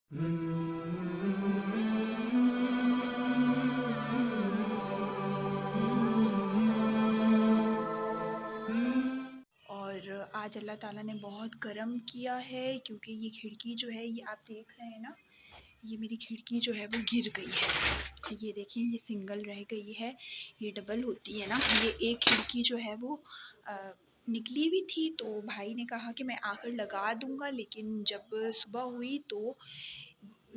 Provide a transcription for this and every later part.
और आज अल्लाह ताला ने बहुत करम किया है क्योंकि ये खिड़की जो है ये आप देख रहे हैं ना, ये मेरी खिड़की जो है वो गिर गई है। ये देखिए, ये सिंगल रह गई है, ये डबल होती है ना। ये एक खिड़की जो है वो निकली हुई थी, तो भाई ने कहा कि मैं आकर लगा दूंगा, लेकिन जब सुबह हुई तो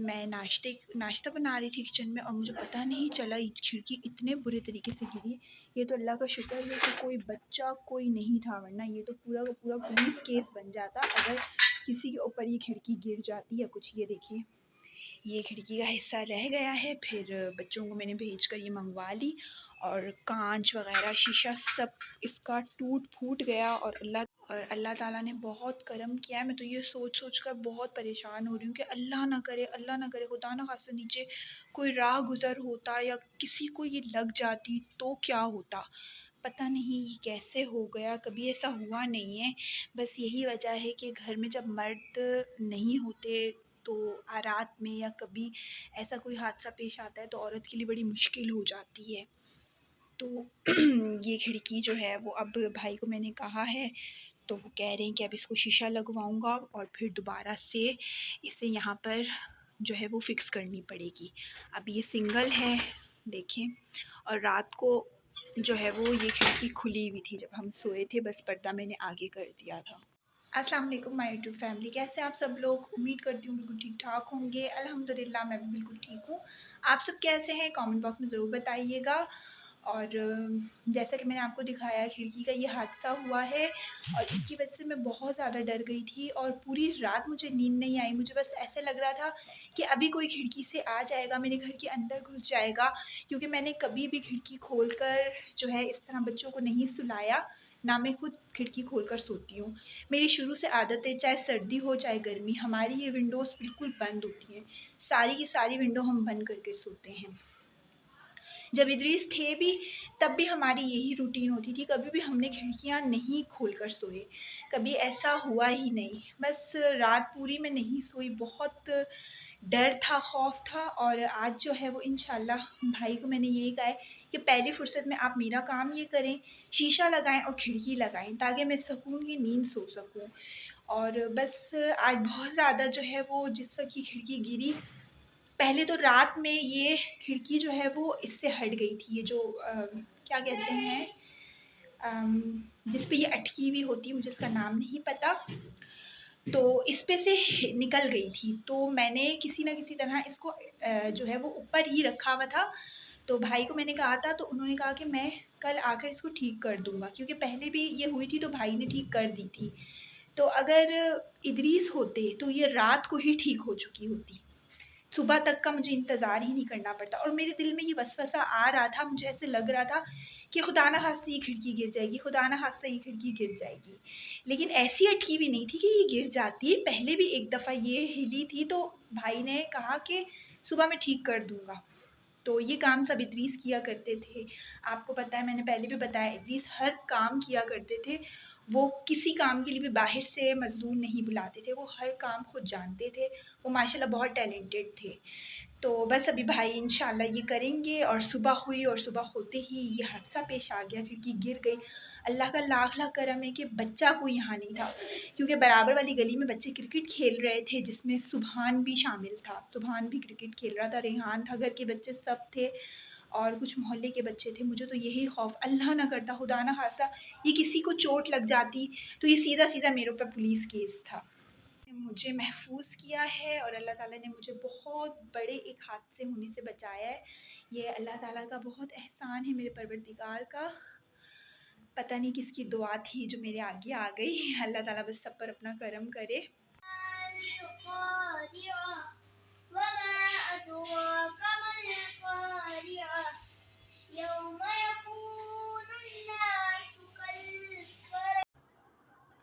मैं नाश्ता बना रही थी किचन में और मुझे पता नहीं चला खिड़की इतने बुरे तरीके से गिरी। ये तो अल्लाह का शुक्र है कि कोई बच्चा कोई नहीं था, वरना ये तो पूरा का पूरा पुलिस केस बन जाता अगर किसी के ऊपर ये खिड़की गिर जाती या कुछ। ये देखिए, ये खिड़की का हिस्सा रह गया है। फिर बच्चों को मैंने भेज कर ये मंगवा ली और कांच वगैरह शीशा सब इसका टूट फूट गया। और अल्लाह ताला ने बहुत करम किया है। मैं तो ये सोच कर बहुत परेशान हो रही हूँ कि अल्लाह ना करे, खुदा ना खास्ता नीचे कोई राह गुज़र होता या किसी को ये लग जाती तो क्या होता। पता नहीं ये कैसे हो गया, कभी ऐसा हुआ नहीं है। बस यही वजह है कि घर में जब मर्द नहीं होते तो रात में या कभी ऐसा कोई हादसा पेश आता है तो औरत के लिए बड़ी मुश्किल हो जाती है। तो ये खिड़की जो है वो अब भाई को मैंने कहा है, तो वो कह रहे हैं कि अब इसको शीशा लगवाऊंगा और फिर दोबारा से इसे यहाँ पर जो है वो फिक्स करनी पड़ेगी। अब ये सिंगल है देखें, और रात को जो है वो ये खिड़की खुली हुई थी जब हम सोए थे, बस पर्दा मैंने आगे कर दिया था। अस्सलाम वालेकुम माय यूट्यूब फैमिली, कैसे आप सब लोग? उम्मीद करती हूँ बिल्कुल ठीक ठाक होंगे। अल्हम्दुलिल्लाह मैं भी बिल्कुल ठीक हूँ। आप सब कैसे हैं कमेंट बॉक्स में ज़रूर बताइएगा। और जैसा कि मैंने आपको दिखाया, खिड़की का ये हादसा हुआ है और इसकी वजह से मैं बहुत ज़्यादा डर गई थी और पूरी रात मुझे नींद नहीं आई। मुझे बस ऐसे लग रहा था कि अभी कोई खिड़की से आ जाएगा, मेरे घर के अंदर घुस जाएगा, क्योंकि मैंने कभी भी खिड़की खोलकर जो है इस तरह बच्चों को नहीं सुलाया, ना मैं खुद खिड़की खोलकर सोती हूँ। मेरी शुरू से आदत है, चाहे सर्दी हो चाहे गर्मी, हमारी ये विंडोज़ बिल्कुल बंद होती हैं। सारी की सारी विंडो हम बंद करके सोते हैं। जब इदरीस थे भी तब भी हमारी यही रूटीन होती थी, कभी भी हमने खिड़कियाँ नहीं खोलकर सोए, कभी ऐसा हुआ ही नहीं। बस रात पूरी मैं नहीं सोई, बहुत डर था, खौफ था। और आज जो है वो इंशाल्लाह भाई को मैंने यही कहा है कि पहली फ़ुर्सत में आप मेरा काम ये करें, शीशा लगाएं और खिड़की लगाएं, ताकि मैं सुकून की नींद सो सकूं। और बस आज बहुत ज़्यादा जो है वो जिस वक्त ये खिड़की गिरी, पहले तो रात में ये खिड़की जो है वो इससे हट गई थी। ये जो क्या कहते हैं, जिस पे ये अटकी हुई होती है, मुझे इसका नाम नहीं पता, तो इस पे से निकल गई थी। तो मैंने किसी ना किसी तरह इसको जो है वो ऊपर ही रखा हुआ था। तो भाई को मैंने कहा था, तो उन्होंने कहा कि मैं कल आकर इसको ठीक कर दूंगा, क्योंकि पहले भी ये हुई थी तो भाई ने ठीक कर दी थी। तो अगर इदरीस होते तो ये रात को ही ठीक हो चुकी होती, सुबह तक का मुझे इंतज़ार ही नहीं करना पड़ता। और मेरे दिल में ये वसवसा आ रहा था, मुझे ऐसे लग रहा था कि खुदा ना खास्ता ये खिड़की गिर जाएगी, खुदा ना खास्ता ये खिड़की गिर जाएगी। लेकिन ऐसी अटकी भी नहीं थी कि ये गिर जाती। पहले भी एक दफ़ा ये हिली थी तो भाई ने कहा कि सुबह मैं ठीक कर दूँगा। तो ये काम सब इदरीस किया करते थे। आपको पता है, मैंने पहले भी बताया, इदरीस हर काम किया करते थे। वो किसी काम के लिए भी बाहर से मज़दूर नहीं बुलाते थे, वो हर काम खुद जानते थे। वो माशाल्लाह बहुत टैलेंटेड थे। तो बस अभी भाई इंशाल्लाह ये करेंगे। और सुबह हुई और सुबह होते ही ये हादसा पेश आ गया, खिड़की गिर गई। अल्लाह का लाख लाख करम है कि बच्चा कोई यहाँ नहीं था, क्योंकि बराबर वाली गली में बच्चे क्रिकेट खेल रहे थे, जिसमें सुबहान भी शामिल था। सुबहान भी क्रिकेट खेल रहा था, रेहान था, घर के बच्चे सब थे और कुछ मोहल्ले के बच्चे थे। मुझे तो यही खौफ, अल्लाह ना करता, खुदा ना खासा ये किसी को चोट लग जाती तो ये सीधा सीधा मेरे ऊपर पुलिस केस था। मुझे महफूज किया है और अल्लाह ताला ने मुझे बहुत बड़े एक हादसे होने से बचाया है। ये अल्लाह ताला का बहुत एहसान है, मेरे परवरदिगार का। पता नहीं किसकी दुआ थी जो मेरे आगे आ गई। अल्लाह ताला बस सब पर अपना करम करे।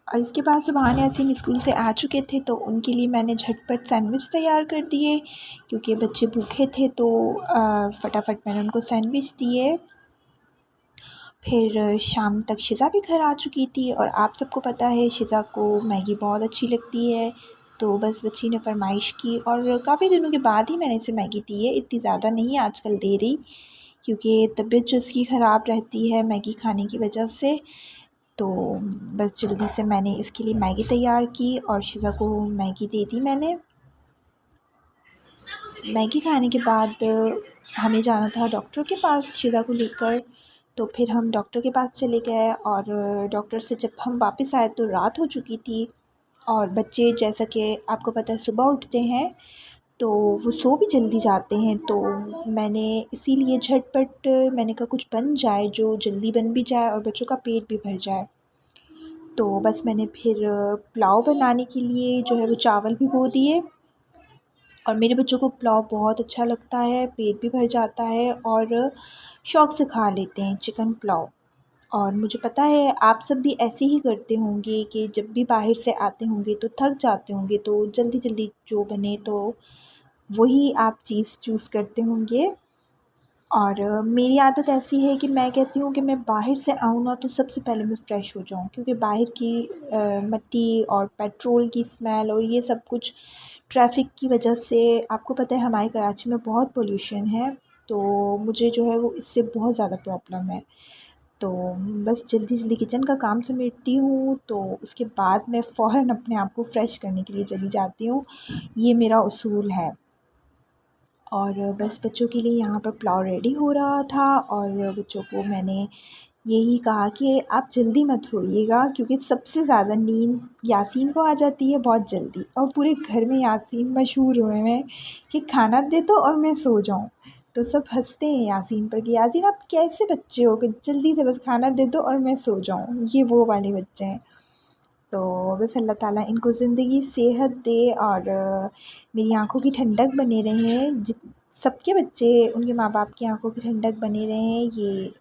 और इसके बाद सुबहान यासीन स्कूल से आ चुके थे, तो उनके लिए मैंने झटपट सैंडविच तैयार कर दिए, क्योंकि बच्चे भूखे थे। तो फटाफट मैंने उनको सैंडविच दिए। फिर शाम तक शिज़ा भी घर आ चुकी थी और आप सबको पता है शिज़ा को मैगी बहुत अच्छी लगती है। तो बस बच्ची ने फरमाइश की और काफ़ी दिनों के बाद ही मैंने इसे मैगी दी है, इतनी ज़्यादा नहीं आजकल दे रही क्योंकि तबीयत जो इसकी ख़राब रहती है मैगी खाने की वजह से। तो बस जल्दी से मैंने इसके लिए मैगी तैयार की और शिज़ा को मैगी दे दी मैंने। मैगी खाने के बाद हमें जाना था डॉक्टर के पास शिज़ा को लेकर, तो फिर हम डॉक्टर के पास चले गए और डॉक्टर से जब हम वापस आए तो रात हो चुकी थी। और बच्चे जैसा कि आपको पता है सुबह उठते हैं तो वो सो भी जल्दी जाते हैं, तो मैंने इसीलिए झटपट मैंने कहा कुछ बन जाए जो जल्दी बन भी जाए और बच्चों का पेट भी भर जाए। तो बस मैंने फिर पुलाव बनाने के लिए जो है वो चावल भिगो दिए और मेरे बच्चों को पुलाव बहुत अच्छा लगता है, पेट भी भर जाता है और शौक़ से खा लेते हैं चिकन पुलाव। और मुझे पता है आप सब भी ऐसे ही करते होंगे कि जब भी बाहर से आते होंगे तो थक जाते होंगे, तो जल्दी जल्दी जो बने तो वही आप चीज़ चूज़ करते होंगे। और मेरी आदत ऐसी है कि मैं कहती हूँ कि मैं बाहर से आऊँ ना तो सबसे पहले मैं फ़्रेश हो जाऊँ, क्योंकि बाहर की मिट्टी और पेट्रोल की स्मेल और ये सब कुछ ट्रैफ़िक की वजह से आपको पता है हमारे कराची में बहुत पोल्यूशन है, तो मुझे जो है वो इससे बहुत ज़्यादा प्रॉब्लम है। तो बस जल्दी-जल्दी किचन का काम समेटती हूँ, तो उसके बाद मैं फ़ौरन अपने आप को फ़्रेश करने के लिए चली जाती हूँ। ये मेरा उसूल है। और बस बच्चों के लिए यहाँ पर पुलाव रेडी हो रहा था और बच्चों को मैंने यही कहा कि आप जल्दी मत सोइएगा, क्योंकि सबसे ज़्यादा नींद यासीन को आ जाती है बहुत जल्दी और पूरे घर में यासीन मशहूर हुए हैं कि खाना दे दो और मैं सो जाऊँ। तो सब हंसते हैं यासीन पर कि यासीन आप कैसे बच्चे हो कि जल्दी से बस खाना दे दो और मैं सो जाऊँ, ये वो वाले बच्चे हैं। तो बस अल्लाह ताला इनको ज़िंदगी सेहत दे और मेरी आँखों की ठंडक बने रहें। सबके बच्चे उनके माँ बाप की आँखों की ठंडक बने रहें, ये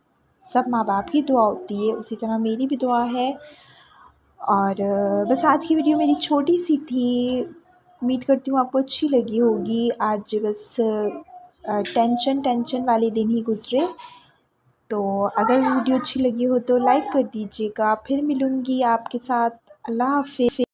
सब माँ बाप की दुआ होती है, उसी तरह मेरी भी दुआ है। और बस आज की वीडियो मेरी छोटी सी थी, उम्मीद करती हूँ आपको अच्छी लगी होगी। आज बस टेंशन वाले दिन ही गुज़रे। तो अगर वीडियो अच्छी लगी हो तो लाइक कर दीजिएगा। फिर मिलूँगी आपके साथ। अल्लाह हाफ़िज़।